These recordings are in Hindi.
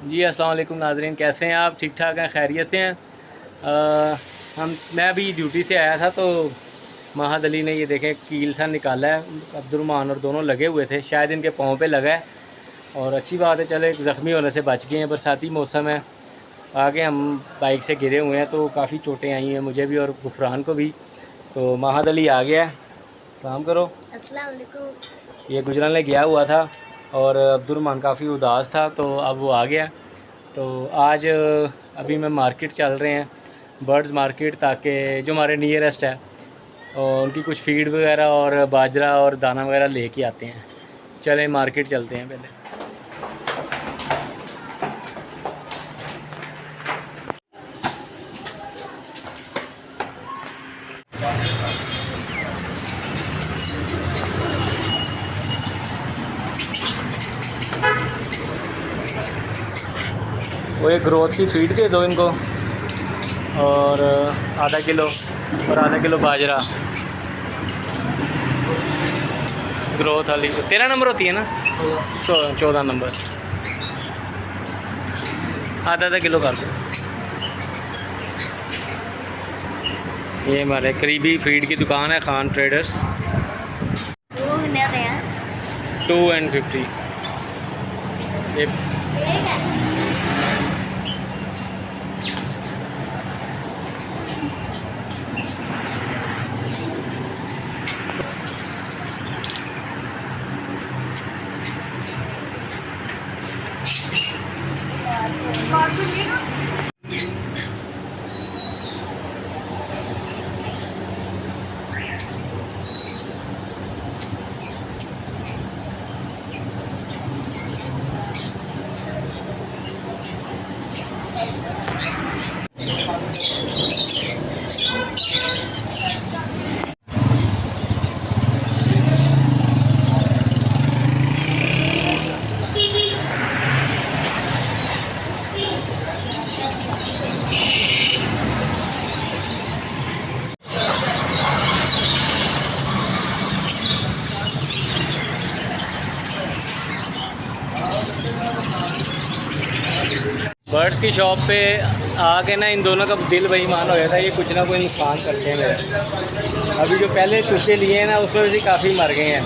जी अस्सलाम वालेकुम नाजरीन, कैसे हैं आप? ठीक ठाक हैं, खैरियत से हैं? मैं अभी ड्यूटी से आया था तो महद अली ने ये देखें कील सा निकाला है। अब्दुर्रहमान और दोनों लगे हुए थे, शायद इनके पाँव पे लगा है और अच्छी बात है, चले ज़ख्मी होने से बच गए हैं। बरसाती मौसम है, आगे हम बाइक से गिरे हुए हैं तो काफ़ी चोटें आई हैं मुझे भी और गुफरान को भी। तो महद अली आ गया है, काम करो। अस्सलाम वालेकुम। ये गुजरान गया हुआ था और अब्दुर्रहमान काफ़ी उदास था तो अब वो आ गया। तो आज अभी मैं मार्केट चल रहे हैं, बर्ड्स मार्केट, ताकि जो हमारे नियरेस्ट है और उनकी कुछ फीड वगैरह और बाजरा और दाना वगैरह लेके आते हैं। चलें मार्केट चलते हैं पहले। वो एक ग्रोथ की फीड दे दो इनको और आधा किलो बाजरा। ग्रोथ वाली 13 नंबर होती है ना, 14 नंबर, आधा किलो कर दो। ये हमारे करीबी फीड की दुकान है, खान ट्रेडर्स। 250 ये बर्ड्स की शॉप पे आके ना इन दोनों का दिल बेईमान हो गया था। ये कुछ ना कोई नुकसान करते हैं मेरे। अभी जो पहले चूचे लिए हैं ना उसमें भी काफ़ी मर गए हैं,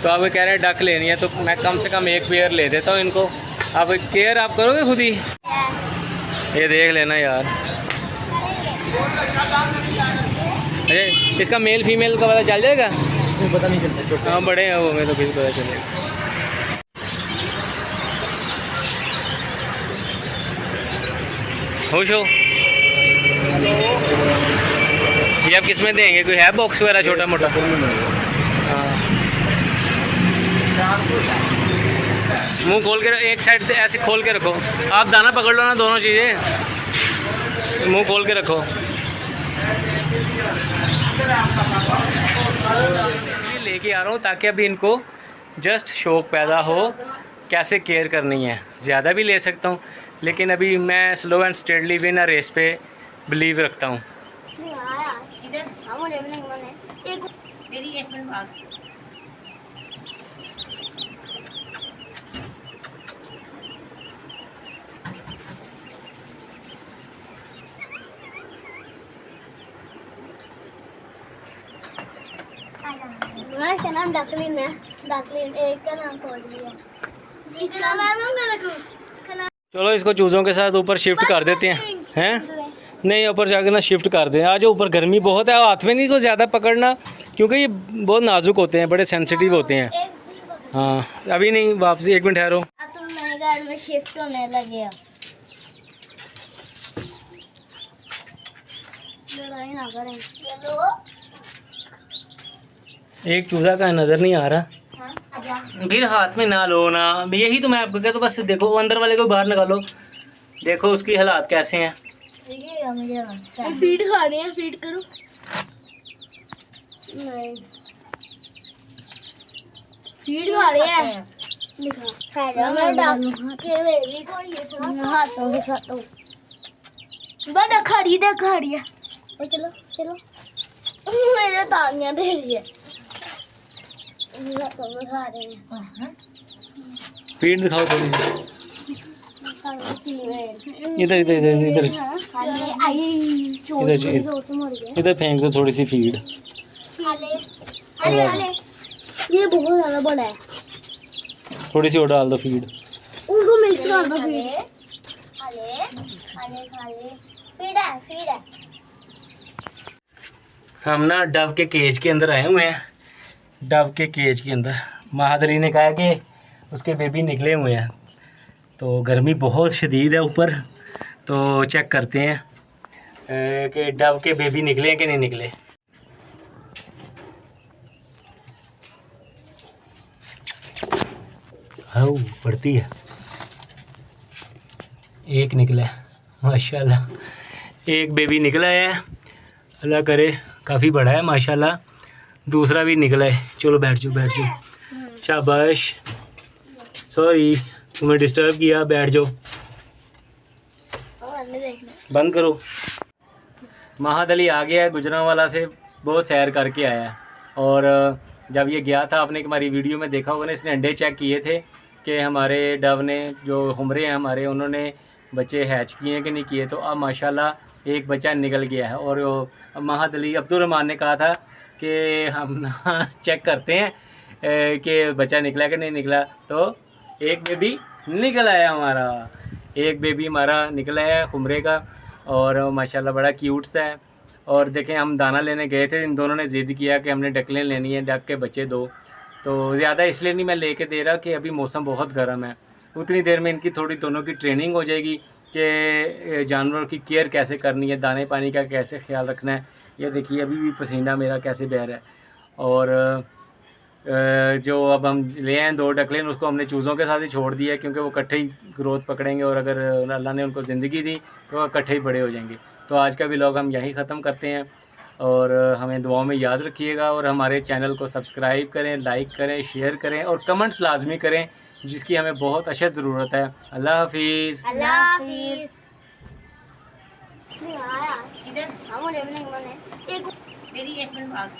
तो अब कह रहे हैं डक लेनी है तो मैं कम से कम एक पेयर ले देता हूँ इनको। अब केयर आप करोगे खुद ही? ये देख लेना यार। अरे इसका मेल फीमेल का पता चल जाएगा? पता नहीं चलता, हाँ बड़े हैं वो, हमें तो किसी पता चलेगा। खुश हो? ये आप किस में देंगे? कोई है बॉक्स वगैरह छोटा मोटा? हाँ, मुंह खोल के, एक साइड से ऐसे खोल के रखो। आप दाना पकड़ लो ना, दोनों चीज़ें मुंह खोल के रखो। इसलिए लेके आ रहा हूँ ताकि अभी इनको जस्ट शौक पैदा हो कैसे केयर करनी है। ज़्यादा भी ले सकता हूँ लेकिन अभी मैं slow and steadily win a race पे बिलीव रखता हूँ। का नाम डकलिन है, डकलिन एक का नाम खोल दिया। चलो इसको चूज़ों के साथ ऊपर शिफ्ट कर देते हैं। नहीं, ऊपर जाकर ना शिफ्ट कर दें। आज ऊपर गर्मी बहुत है, हाथ में नहीं को ज़्यादा पकड़ना क्योंकि ये बहुत नाजुक होते हैं, बड़े सेंसिटिव होते हैं। हाँ अभी नहीं, वापस 1 मिनट ठहरो। तुम नए घर में शिफ्ट होने लगे हो, लड़ाई ना करें। एक चूज़ा का नज़र नहीं आ रहा। फिर हाथ में ना लो ना, यही तो मैं आपको कहता, तो बस देखो अंदर वाले को बाहर निकालो, देखो उसकी हालात कैसे हैं। फीड खानी है, फीड करो। नहीं फीड खा रही है, खड़ी है। चलो चलो, मेरे तानियां दे रही है। खा रहे हैं। फीड दिखाओ थोड़ी सी। इधर इधर इधर इधर इधर फेंक दो थोड़ी सी फीड। ये बहुत ज्यादा बड़ा है, थोड़ी सी और डाल दो फीड। उनको मिक्स कर दो फीड। फीड है। हम ना डव के केज के अंदर आए हुए हैं। डव के केज के अंदर महादरी ने कहा कि उसके बेबी निकले हुए हैं, तो गर्मी बहुत शदीद है ऊपर, तो चेक करते हैं कि डव के बेबी निकले हैं कि नहीं निकले। हाँ पड़ती है, एक निकला है माशाल्लाह, एक बेबी निकला है, अल्लाह करे काफ़ी बड़ा है माशाल्लाह। दूसरा भी निकला है। चलो बैठ जाओ शाबाश। सॉरी तुम्हें डिस्टर्ब किया, बैठ जाओ। बंद करो। महादली आ गया है गुजरांवाला से, बहुत सैर करके आया है। और जब ये गया था, आपने हमारी वीडियो में देखा होगा ना, इसने अंडे चेक किए थे कि हमारे डव ने, जो हुमरे हैं हमारे, उन्होंने बच्चे हैच किए हैं कि नहीं किए। तो अब माशाल्लाह एक बच्चा निकल गया है। और महादली अब्दुर्रहमान ने कहा था कि हम ना चेक करते हैं कि बच्चा निकला कि नहीं निकला। तो एक बेबी निकल आया हमारा, एक बेबी हमारा निकला है हुमरे का, और माशाल्लाह बड़ा क्यूट सा है। और देखें, हम दाना लेने गए थे, इन दोनों ने ज़िद किया कि हमने डकलें लेनी है, डक के बच्चे दो। तो ज़्यादा इसलिए नहीं मैं लेके दे रहा कि अभी मौसम बहुत गर्म है। उतनी देर में इनकी थोड़ी दोनों की ट्रेनिंग हो जाएगी कि जानवरों की केयर कैसे करनी है, दाने पानी का कैसे ख्याल रखना है। ये देखिए अभी भी पसीना मेरा कैसे बह रहा है। और जो अब हम ले आए 2 डकलें, उसको हमने चूज़ों के साथ ही छोड़ दिया, क्योंकि वो इकट्ठे ही ग्रोथ पकड़ेंगे, और अगर अल्लाह ने उनको ज़िंदगी दी तो वो इकट्ठे ही बड़े हो जाएंगे। तो आज का व्लॉग हम यहीं ख़त्म करते हैं, और हमें दुआओं में याद रखिएगा, और हमारे चैनल को सब्सक्राइब करें, लाइक करें, शेयर करें, और कमेंट्स लाजमी करें, जिसकी हमें बहुत अशद ज़रूरत है। अल्लाह हाफिज़। इधर मेरी 1 मिनट पास